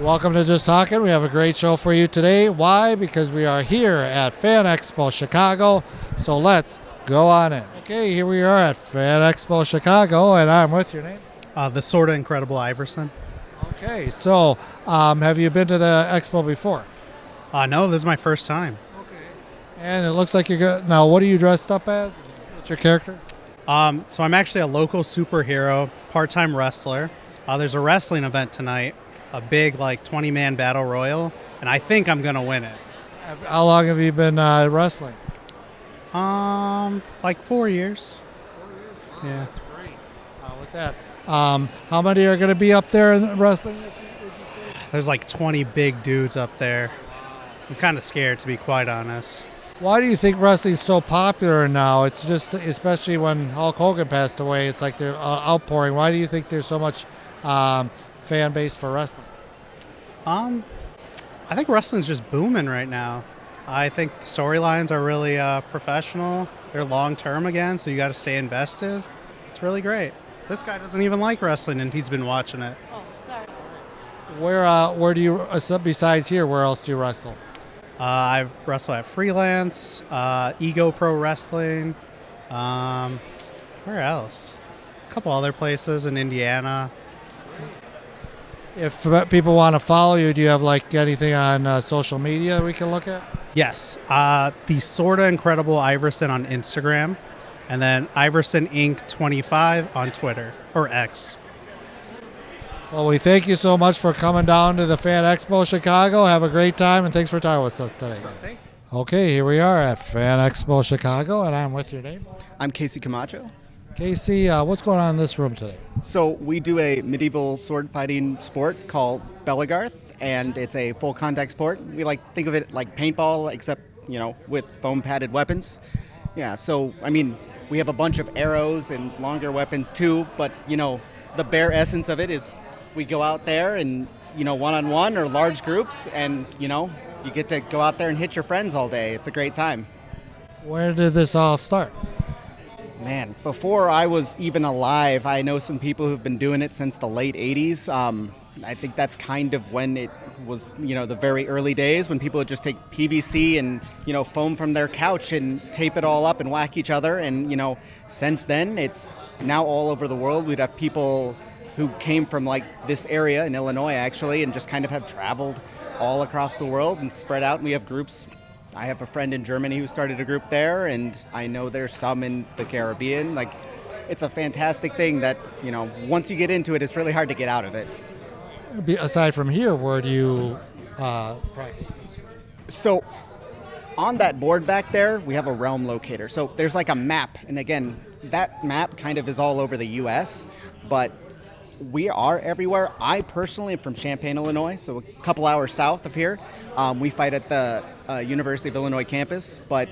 Welcome to Just Talking. We have a great show for you today. Why? Because we are here at Fan Expo Chicago. So let's go on in. Okay, here we are at Fan Expo Chicago, and I'm with your name. The sort of incredible Iverson. Okay, so have you been to the expo before? No, this is my first time. Okay. And it looks like you're good. Now, what are you dressed up as? What's your character? So I'm actually a local superhero, part-time wrestler. There's a wrestling event tonight, a big 20-man battle royal, and I think I'm gonna win it. How long have you been wrestling? 4 years. Wow, Yeah. that's great. With that, how many are going to be up there in wrestling? Would you say? There's 20 big dudes up there. I'm kind of scared, to be quite honest. Why do you think wrestling's so popular now? It's just, especially when Hulk Hogan passed away, it's like they're outpouring. Why do you think there's so much fan base for wrestling? I think wrestling's just booming right now. I think the storylines are really professional. They're long-term again, so you got to stay invested. It's really great. This guy doesn't even like wrestling, and he's been watching it. Oh, sorry. Where do you, besides here, where else do you wrestle? I wrestle at Freelance, Ego Pro Wrestling. Where else? A couple other places in Indiana. If people want to follow you, do you have anything on social media we can look at? Yes, the sorta incredible Iverson on Instagram, and then Iverson Inc. 25 on Twitter or X. Well, we thank you so much for coming down to the Fan Expo Chicago. Have a great time, and thanks for talking with us today. Okay, here we are at Fan Expo Chicago, and I'm with your name. I'm Casey Camacho. Casey, what's going on in this room today? So we do a medieval sword fighting sport called Bellegarth, and it's a full contact sport. We think of it like paintball, except with foam padded weapons. Yeah. So we have a bunch of arrows and longer weapons too, but the bare essence of it is we go out there and one-on-one or large groups, and you get to go out there and hit your friends all day. It's a great time. Where did this all start? Man, before I was even alive, I know some people who've been doing it since the late 80s. I think that's kind of when it was, the very early days when people would just take PVC and, foam from their couch and tape it all up and whack each other. And, since then, it's now all over the world. We'd have people who came from this area in Illinois, actually, and just kind of have traveled all across the world and spread out. And we have groups. I have a friend in Germany who started a group there, and I know there's some in the Caribbean. It's a fantastic thing that, once you get into it, it's really hard to get out of it. Aside from here, where do you practice this? So on that board back there, we have a realm locator. So there's a map, and again, that map kind of is all over the U.S., but we are everywhere. I personally am from Champaign, Illinois, so a couple hours south of here. We fight at the University of Illinois campus, but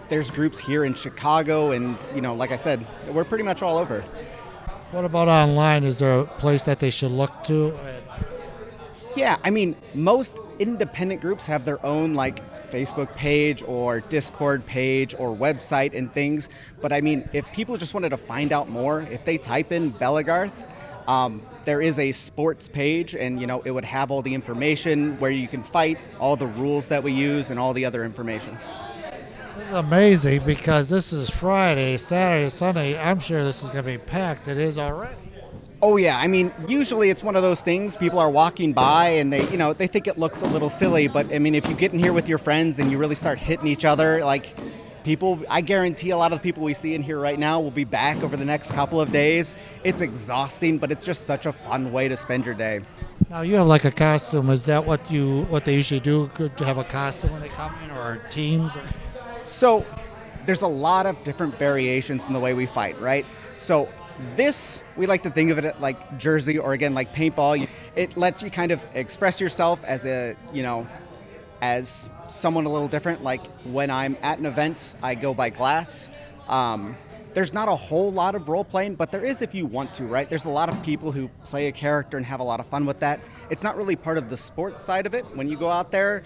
there's groups here in Chicago, and like I said, we're pretty much all over. What about online? Is there a place that they should look to? Yeah, most independent groups have their own Facebook page or Discord page or website and things, but if people just wanted to find out more, if they type in Bellegarth, there is a sports page, and it would have all the information where you can fight, all the rules that we use, and all the other information. This is amazing because this is Friday, Saturday, Sunday. I'm sure this is going to be packed. It is already. Oh yeah, usually it's one of those things. People are walking by and they think it looks a little silly, but if you get in here with your friends and you really start hitting each other, people, I guarantee a lot of the people we see in here right now will be back over the next couple of days. It's exhausting, but it's just such a fun way to spend your day. Now you have a costume. Is that what they usually do? Good to have a costume when they come in, or teams? So there's a lot of different variations in the way we fight, right? So this, we like to think of it like jersey, or again, like paintball. It lets you kind of express yourself as as someone a little different. Like when I'm at an event, I go by glass. There's not a whole lot of role playing, but there is if you want to, right? There's a lot of people who play a character and have a lot of fun with that. It's not really part of the sports side of it. When you go out there,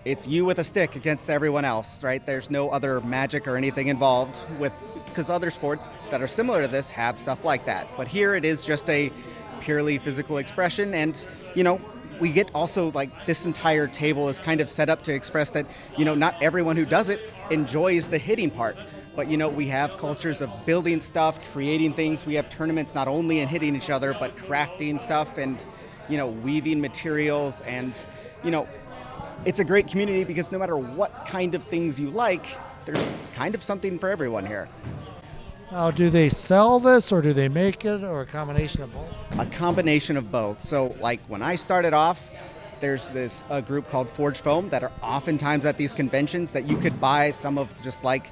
it's you with a stick against everyone else, right? There's no other magic or anything involved because other sports that are similar to this have stuff like that. But here it is just a purely physical expression, and we get also like this entire table is kind of set up to express that, not everyone who does it enjoys the hitting part. But we have cultures of building stuff, creating things. We have tournaments not only in hitting each other, but crafting stuff and, weaving materials. And, it's a great community because no matter what kind of things you like, there's kind of something for everyone here. Now, do they sell this or do they make it or a combination of both? A combination of both. So like when I started off, there's a group called Forge Foam that are oftentimes at these conventions that you could buy some of just like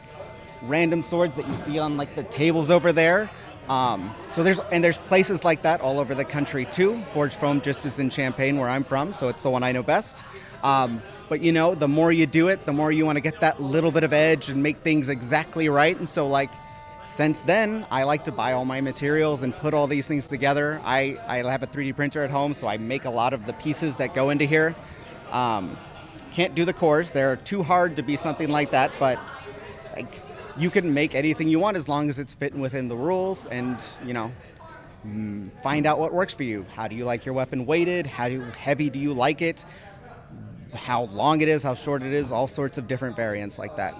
random swords that you see on like the tables over there. So there's places like that all over the country too. Forge Foam just is in Champaign where I'm from, so it's the one I know best. But the more you do it, the more you want to get that little bit of edge and make things exactly right. And so like since then, I like to buy all my materials and put all these things together. I have a 3D printer at home, so I make a lot of the pieces that go into here. Can't do the cores. They're too hard to be something like that, but like you can make anything you want as long as it's fitting within the rules and, find out what works for you. How do you like your weapon weighted? How heavy do you like it? How long it is, how short it is, all sorts of different variants like that.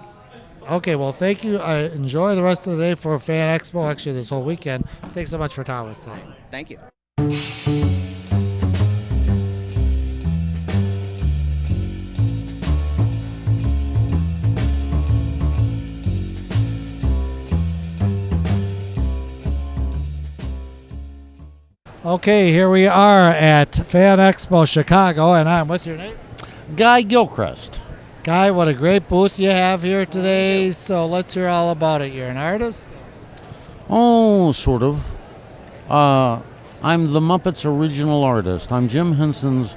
Okay, well, thank you. Enjoy the rest of the day for Fan Expo, actually this whole weekend. Thanks so much for talking with us today. Thank you. Okay, here we are at Fan Expo Chicago, and I'm with your name. Guy Gilchrist. Guy, what a great booth you have here today. So let's hear all about it. You're an artist? Oh, sort of. I'm the Muppets original artist. I'm Jim Henson's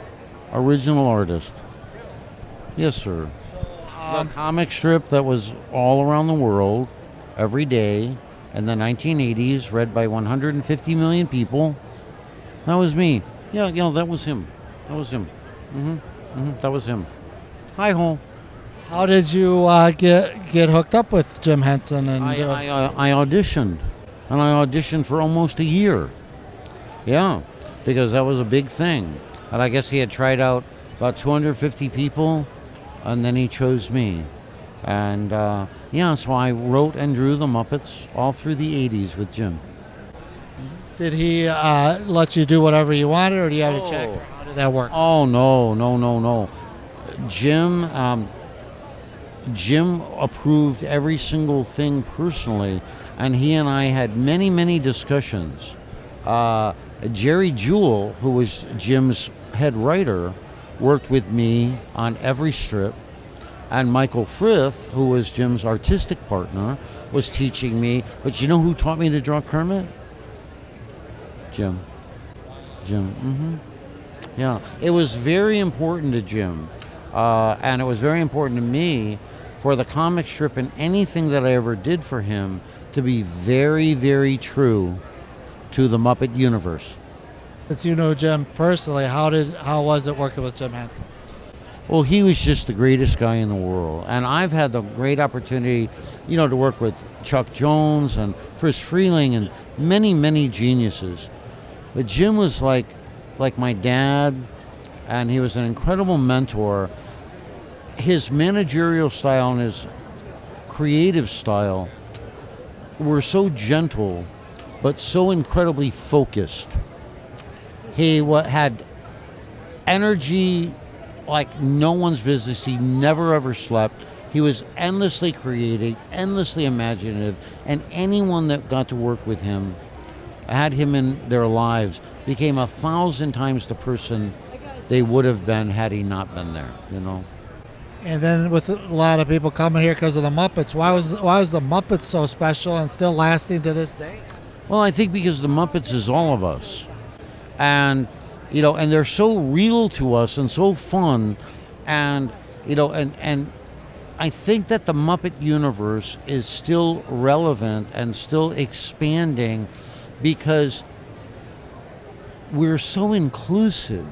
original artist. Yes, sir. The comic strip that was all around the world every day in the 1980s, read by 150 million people. That was me. Yeah, that was him. That was him. That was him. Hi ho. How did you get hooked up with Jim Henson? And I auditioned, and I auditioned for almost a year. Yeah, because that was a big thing. And I guess he had tried out about 250 people, and then he chose me. And so I wrote and drew the Muppets all through the 80s with Jim. Did he let you do whatever you wanted, or do you have to check? Or how did that work? Oh, no. Jim approved every single thing personally, and he and I had many, many discussions. Jerry Jewell, who was Jim's head writer, worked with me on every strip, and Michael Frith, who was Jim's artistic partner, was teaching me. But you know who taught me to draw Kermit? Jim. Yeah, it was very important to Jim. And it was very important to me for the comic strip and anything that I ever did for him to be very, very true to the Muppet universe. Since you know Jim personally, how was it working with Jim Henson? Well, he was just the greatest guy in the world. And I've had the great opportunity, to work with Chuck Jones and Friz Freleng and many, many geniuses. But Jim was like my dad, and he was an incredible mentor. His managerial style and his creative style were so gentle, but so incredibly focused. He had energy like no one's business. He never ever slept. He was endlessly creative, endlessly imaginative, and anyone that got to work with him, had him in their lives, became 1,000 times the person they would have been had he not been there, And then with a lot of people coming here because of the Muppets, why was the Muppets so special and still lasting to this day? Well, I think because the Muppets is all of us. And, and they're so real to us and so fun. And, and I think that the Muppet universe is still relevant and still expanding because we're so inclusive.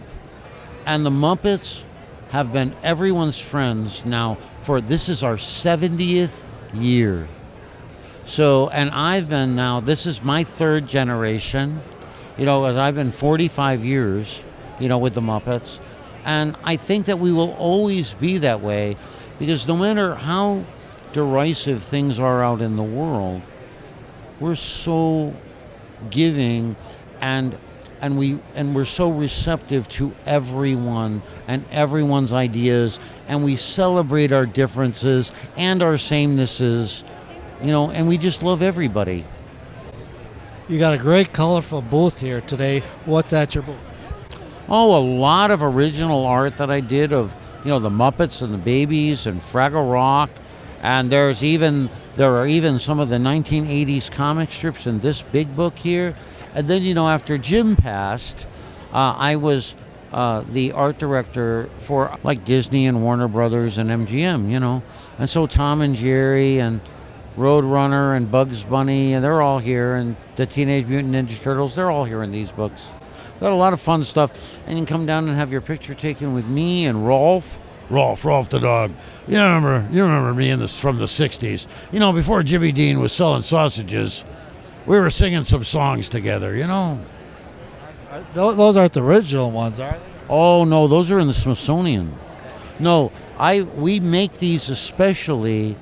And the Muppets have been everyone's friends now this is our 70th year. So, and I've been now, this is my third generation, as I've been 45 years with the Muppets. And I think that we will always be that way, because no matter how derisive things are out in the world, we're so giving and we're so receptive to everyone and everyone's ideas, and we celebrate our differences and our samenesses, and we just love everybody. You got a great, colorful booth here today. What's at your booth? Oh, a lot of original art that I did of, the Muppets and the Babies and Fraggle Rock, and there are even some of the 1980s comic strips in this big book here. And then, after Jim passed, I was the art director for like Disney and Warner Brothers and MGM, And so Tom and Jerry and Roadrunner and Bugs Bunny, and they're all here, and the Teenage Mutant Ninja Turtles, they're all here in these books. Got a lot of fun stuff, and you can come down and have your picture taken with me and Rolf the dog. You remember me from the 60s. Before Jimmy Dean was selling sausages, we were singing some songs together, Those aren't the original ones, are they? Oh, no, those are in the Smithsonian. No, we make these especially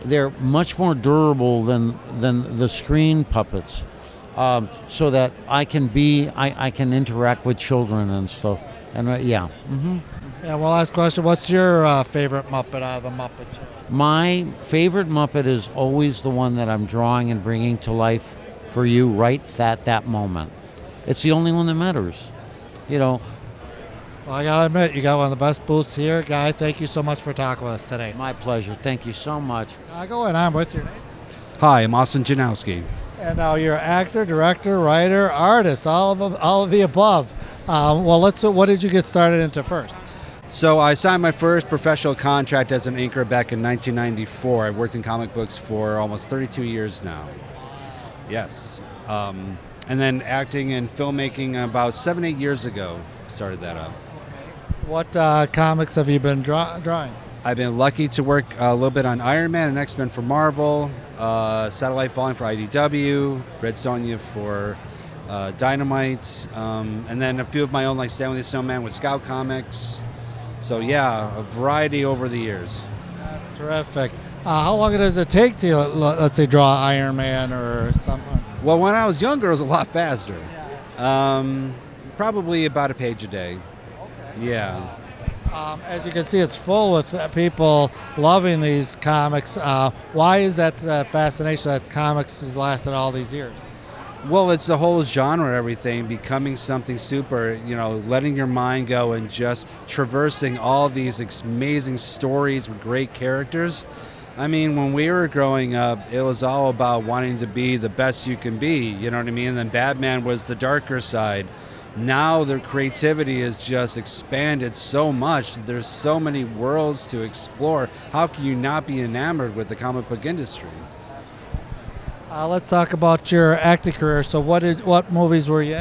they're much more durable than the screen puppets, so that I can interact with children and stuff. And yeah. Mm-hmm. Yeah, well, last question. What's your favorite Muppet out of the Muppet Show? My favorite Muppet is always the one that I'm drawing and bringing to life for you right at that moment. It's the only one that matters, Well, I gotta admit, you got one of the best booths here. Guy, thank you so much for talking with us today. My pleasure. Thank you so much. Go and I'm with your name. Hi, I'm Austin Janowski. And now you're actor, director, writer, artist, all of the above. What did you get started into first? So I signed my first professional contract as an inker back in 1994. I've worked in comic books for almost 32 years now. Yes. And then acting and filmmaking about 7-8 years ago, started that up. What comics have you been drawing? I've been lucky to work a little bit on Iron Man and X-Men for Marvel, Satellite Falling for IDW, Red Sonja for Dynamite, and then a few of my own, like Stanley the Snowman with Scout Comics. So yeah, a variety over the years. That's terrific. How long does it take to, let's say, draw Iron Man or something? Well, when I was younger, it was a lot faster. Probably about a page a day. Okay. Yeah. As you can see, it's full with people loving these comics. Why is that fascination that comics has lasted all these years? Well, it's the whole genre, everything, becoming something super, letting your mind go and just traversing all these amazing stories with great characters. I mean, when we were growing up, it was all about wanting to be the best you can be, you know what I mean? And then Batman was the darker side. Now their creativity has just expanded so much. There's so many worlds to explore. How can you not be enamored with the comic book industry? Let's talk about your acting career. So what movies were you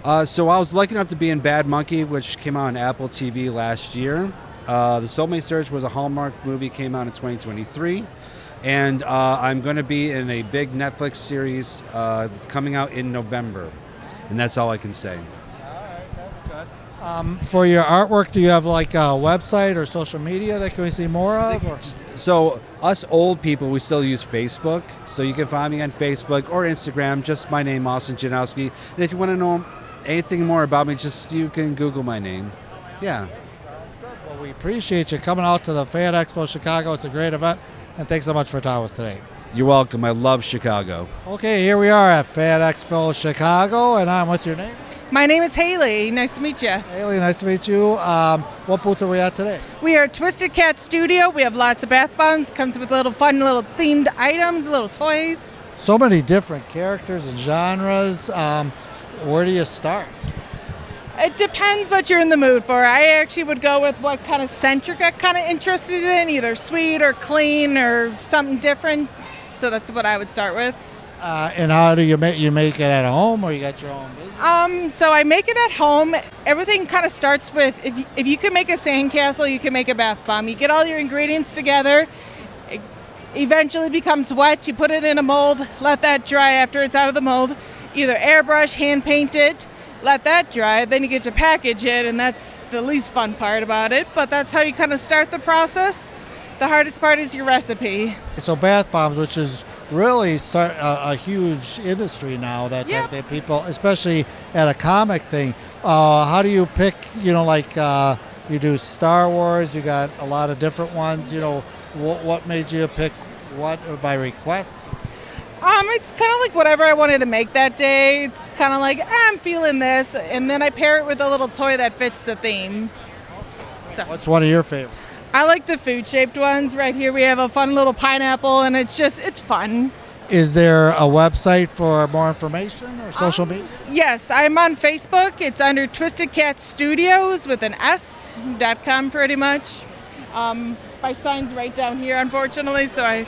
in? So I was lucky enough to be in Bad Monkey, which came out on Apple TV last year. The Soulmate Search was a Hallmark movie, came out in 2023. And I'm going to be in a big Netflix series that's coming out in November. And that's all I can say. For your artwork, do you have like a website or social media that can we see more of? Or? So us old people, we still use Facebook. So you can find me on Facebook or Instagram, just my name, Austin Janowski. And if you want to know anything more about me, you can Google my name. Yeah. Well, we appreciate you coming out to the Fan Expo Chicago. It's a great event. And thanks so much for talking with us today. You're welcome. I love Chicago. Okay, here we are at Fan Expo Chicago, and I'm with your name. My name is Haley. Nice to meet you. Haley, nice to meet you. What booth are we at today? We are at Twisted Cat Studio. We have lots of bath bombs. Comes with little fun, little themed items, little toys. So many different characters and genres. Where do you start? It depends what you're in the mood for. I actually would go with what kind of scent you're kind of interested in, either sweet or clean or something different. So that's what I would start with. And how do you make it at home, or you got your own business? So I make it at home. Everything kind of starts with, if you can make a sandcastle, you can make a bath bomb. You get all your ingredients together. It eventually becomes wet. You put it in a mold, let that dry after it's out of the mold. Either airbrush, hand paint it. let that dry, then you get to package it, and that's the least fun part about it. But that's how you kind of start the process. The hardest part is your recipe. So bath bombs, which is really a huge industry now that Yep. that people, especially at a comic thing. How do you pick? Like you do Star Wars. You got a lot of different ones. What made you pick what by request? It's kind of like whatever I wanted to make that day. It's kind of like, I'm feeling this, and then I pair it with a little toy that fits the theme. So What's one of your favorites? I like the food-shaped ones. Right here we have a fun little pineapple, and it's fun. Is there a website for more information or social media? Yes, I'm on Facebook. It's under Twisted Cat Studios with an S.com pretty much. My sign's right down here, unfortunately, so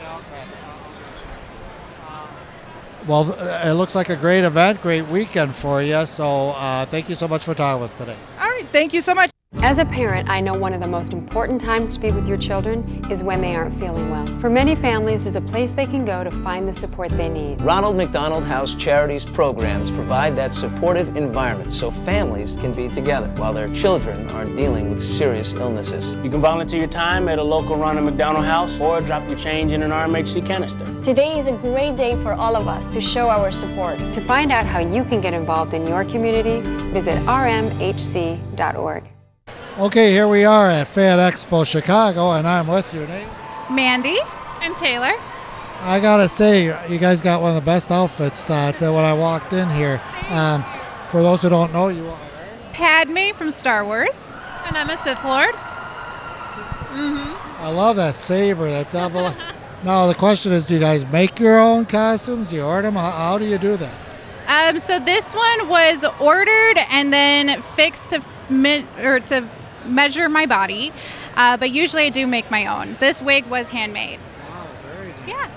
Well, it looks like a great event, great weekend for you. So thank you so much for talking with us today. All right, thank you so much. As a parent, I know one of the most important times to be with your children is when they aren't feeling well. For many families, there's a place they can go to find the support they need. Ronald McDonald House Charities programs provide that supportive environment so families can be together while their children are dealing with serious illnesses. You can volunteer your time at a local Ronald McDonald House or drop your change in an RMHC canister. Today is a great day for all of us to show our support. To find out how you can get involved in your community, visit rmhc.org. Okay, here we are at Fan Expo Chicago, and I'm with your name. Mandy and Taylor. I gotta say, you guys got one of the best outfits that when I walked in here. For those who don't know, you are Padme from Star Wars. And I'm a Sith Lord. I love that saber, that double. Now the question is, do you guys make your own costumes? Do you order them? How do you do that? So this one was ordered and then fixed to measure my body, but usually I do make my own. This wig was handmade. Wow, very neat. Yeah.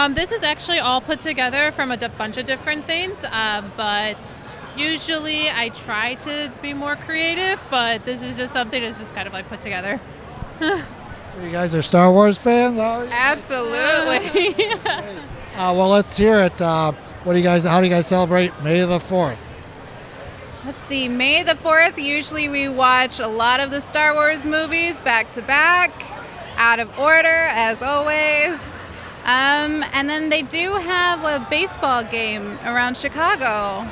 This is actually all put together from a bunch of different things, but usually I try to be more creative, but this is just something that's just kind of like put together. So you guys are Star Wars fans? Absolutely. Well, let's hear it. How do you guys celebrate May the 4th? Let's see, May the 4th, usually we watch a lot of the Star Wars movies back to back, out of order, as always. And then they do have a baseball game around Chicago.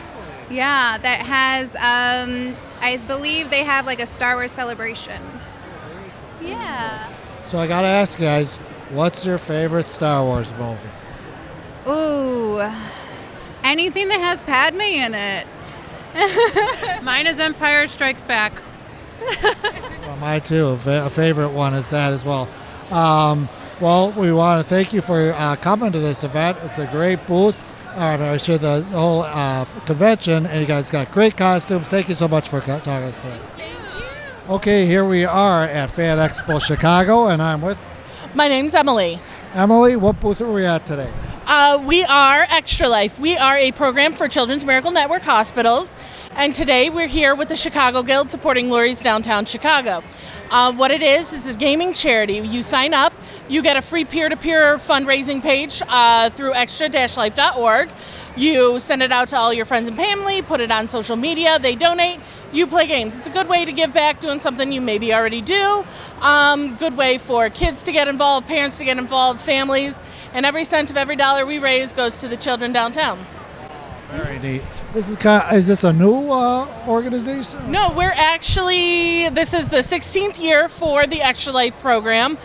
Yeah, that has, I believe they have like a Star Wars celebration. Yeah. So I gotta ask you guys, what's your favorite Star Wars movie? Ooh, anything that has Padme in it. Mine is Empire Strikes Back. Well, mine too. A favorite one is that as well. Well, we want to thank you for coming to this event. It's a great booth. The whole convention, and you guys got great costumes. Thank you so much for talking to us today. Thank you. Okay, here we are at Fan Expo Chicago, and I'm with My name's Emily. Emily. What booth are we at today? We are Extra Life. We are a program for Children's Miracle Network hospitals, and today we're here with the Chicago Guild supporting Lurie's Downtown Chicago. What it is a gaming charity. You sign up, you get a free peer-to-peer fundraising page through extra-life.org. You send it out to all your friends and family, put it on social media, they donate, you play games. It's a good way to give back doing something you maybe already do. Good way for kids to get involved, parents to get involved, families, and every cent of every dollar we raise goes to the children downtown. Very neat. Is this a new organization? No, this is the 16th year for the Extra Life program.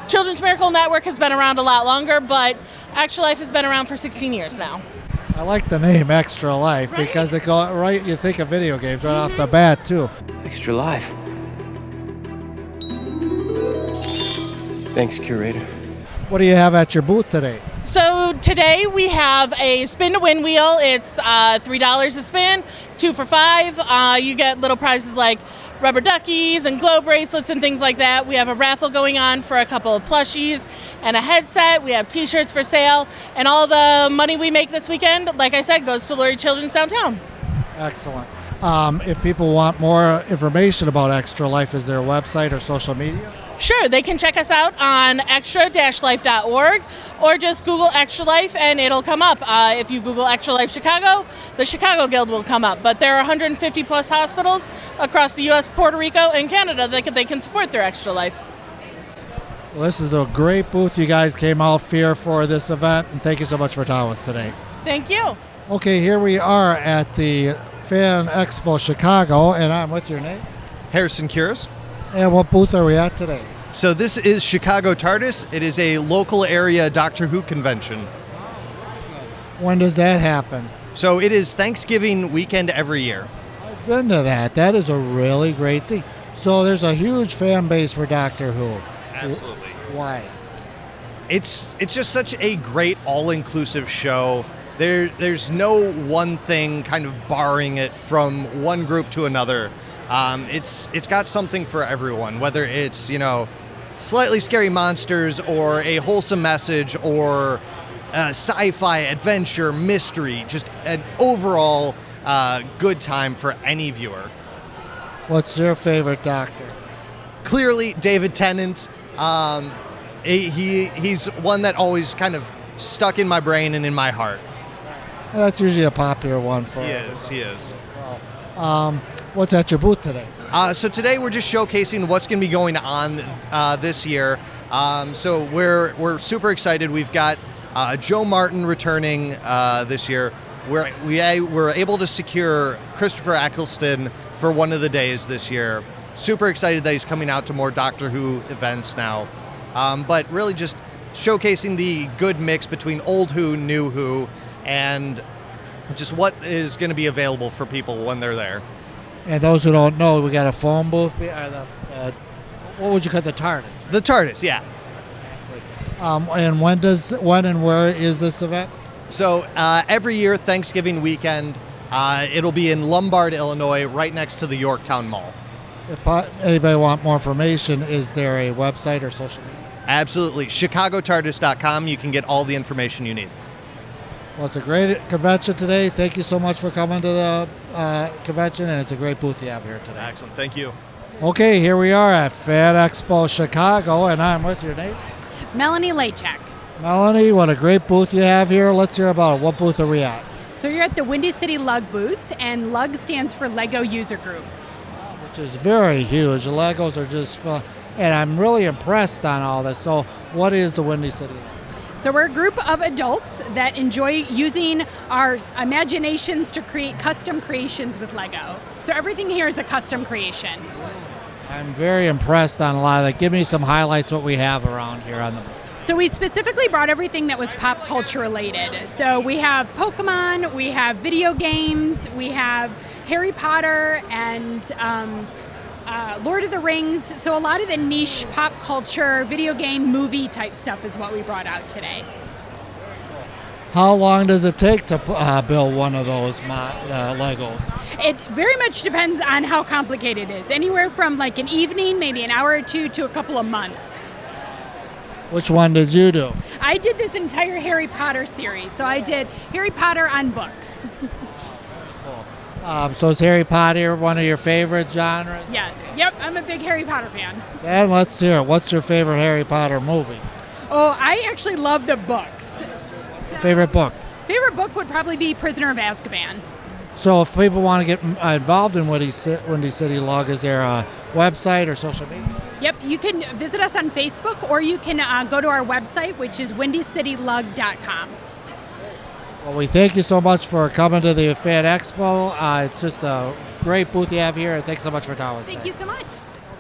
Children's Miracle Network has been around a lot longer, but Extra Life has been around for 16 years now. I like the name Extra Life because it go right. You think of video games right off the bat too. Extra Life. Thanks, curator. What do you have at your booth today? So today we have a spin to win wheel. It's $3 a spin, 2 for $5. You get little prizes like rubber duckies and glow bracelets and things like that. We have a raffle going on for a couple of plushies and a headset. We have t-shirts for sale, and all the money we make this weekend, like I said, goes to Lurie Children's Downtown. Excellent. If people want more information about Extra Life, is there a website or social media? Sure, they can check us out on extra-life.org or just Google Extra Life and it'll come up. If you Google Extra Life Chicago, the Chicago Guild will come up. But there are 150 plus hospitals across the U.S., Puerto Rico, and Canada that they can support their Extra Life. Well, this is a great booth you guys came out here for this event, and thank you so much for talking with us today. Thank you. Okay, here we are at the Fan Expo Chicago, and I'm with your name. Harrison Curis. And what booth are we at today? So this is Chicago TARDIS. It is a local area Doctor Who convention. When does that happen? So it is Thanksgiving weekend every year. I've been to that. That is a really great thing. So there's a huge fan base for Doctor Who. Absolutely. Why? It's just such a great all-inclusive show. There's no one thing kind of barring it from one group to another. It's got something for everyone, whether it's, slightly scary monsters or a wholesome message or sci-fi, adventure, mystery, just an overall good time for any viewer. What's your favorite Doctor? Clearly, David Tennant. He's one that always kind of stuck in my brain and in my heart. That's usually a popular one for He is. What's at your booth today? So today we're just showcasing what's going to be going on this year. So we're super excited. We've got Joe Martin returning this year. We're able to secure Christopher Eccleston for one of the days this year. Super excited that he's coming out to more Doctor Who events now. But really just showcasing the good mix between old Who, new Who, and just what is going to be available for people when they're there. And those who don't know, we got a phone booth. What would you call the TARDIS? The TARDIS, yeah. And when and where is this event? So every year, Thanksgiving weekend, it'll be in Lombard, Illinois, right next to the Yorktown Mall. If anybody want more information, is there a website or social media? Absolutely. ChicagoTARDIS.com. You can get all the information you need. Well, it's a great convention today. Thank you so much for coming to the convention, and it's a great booth you have here today. Excellent. Thank you. Okay, here we are at Fan Expo Chicago, and I'm with your name. Melanie Lachak. Melanie, what a great booth you have here. Let's hear about it. What booth are we at? So you're at the Windy City Lug booth, and Lug stands for Lego User Group. Which is very huge. The Legos are just fun, and I'm really impressed on all this. So what is the Windy City Lug? So we're a group of adults that enjoy using our imaginations to create custom creations with Lego. So everything here is a custom creation. I'm very impressed on a lot of that. Give me some highlights what we have around here on the booth. So we specifically brought everything that was pop culture related. So we have Pokemon, we have video games, we have Harry Potter and Lord of the Rings. So a lot of the niche pop culture, video game, movie type stuff is what we brought out today. How long does it take to build one of those Legos? It very much depends on how complicated it is. Anywhere from like an evening, maybe an hour or two, to a couple of months. Which one did you do? I did this entire Harry Potter series. So I did Harry Potter on books. So is Harry Potter one of your favorite genres? Yes. Yep, I'm a big Harry Potter fan. Then let's hear it. What's your favorite Harry Potter movie? Oh, I actually love the books. Favorite book? Favorite book would probably be Prisoner of Azkaban. So if people want to get involved in Windy City Lug, is there a website or social media? Yep, you can visit us on Facebook, or you can go to our website, which is windycitylug.com. Well, we thank you so much for coming to the Fan Expo. It's just a great booth you have here, and thanks so much for talking. Thank you so much.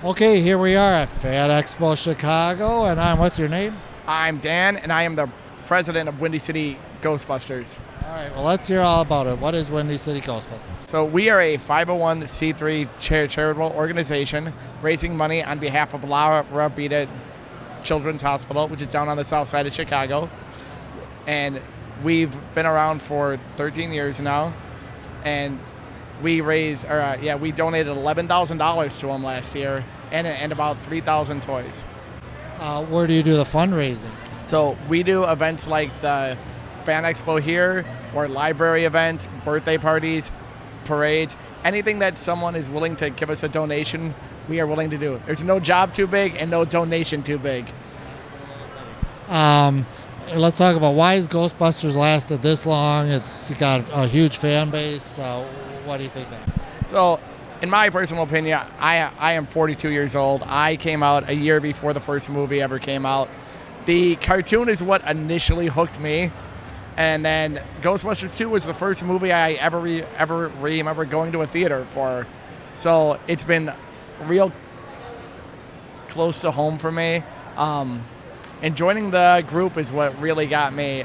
Okay, here we are at Fan Expo Chicago, and I'm with your name? I'm Dan, and I am the president of Windy City Ghostbusters. All right, well, let's hear all about it. What is Windy City Ghostbusters? So we are a 501c3 charitable organization raising money on behalf of La Rabida Children's Hospital, which is down on the south side of Chicago. And we've been around for 13 years now, and we donated $11,000 to them last year, and about 3,000 toys. Where do you do the fundraising? So we do events like the Fan Expo here, or library events, birthday parties, parades, anything that someone is willing to give us a donation, we are willing to do. There's no job too big and no donation too big. Let's talk about why has Ghostbusters lasted this long. It's got a huge fan base. What do you think of it? So, in my personal opinion, I am 42 years old. I came out a year before the first movie ever came out. The cartoon is what initially hooked me. And then Ghostbusters 2 was the first movie I ever remember going to a theater for. So it's been real close to home for me. And joining the group is what really got me.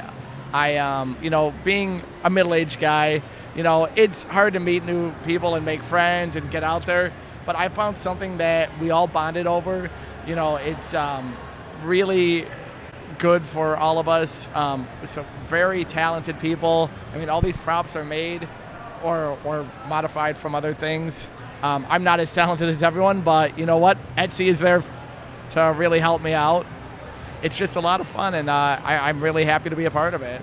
Being a middle-aged guy, it's hard to meet new people and make friends and get out there. But I found something that we all bonded over. It's really good for all of us. Some very talented people. I mean, all these props are made or modified from other things. I'm not as talented as everyone, but you know what? Etsy is there to really help me out. It's just a lot of fun, and I'm really happy to be a part of it.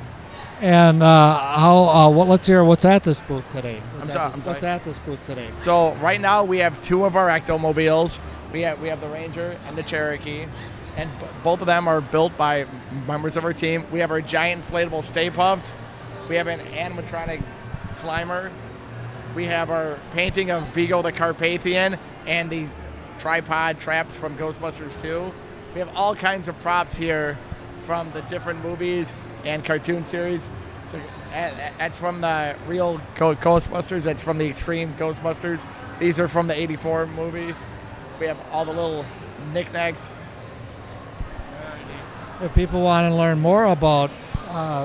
And let's hear what's at this booth today. What's at this booth today? So right now we have two of our Ectomobiles. We have the Ranger and the Cherokee, and both of them are built by members of our team. We have our giant inflatable Stay Puft. We have an animatronic Slimer. We have our painting of Vigo the Carpathian and the tripod traps from Ghostbusters 2. We have all kinds of props here from the different movies and cartoon series. So that's from the real Ghostbusters. That's from the Extreme Ghostbusters. These are from the '84 movie. We have all the little knickknacks. If people want to learn more about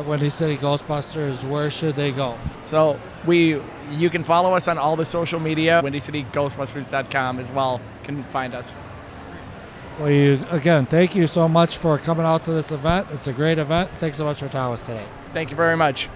Windy City Ghostbusters, where should they go? So you can follow us on all the social media. WindyCityGhostbusters.com as well can find us. Well, again, thank you so much for coming out to this event. It's a great event. Thanks so much for talking with us today. Thank you very much.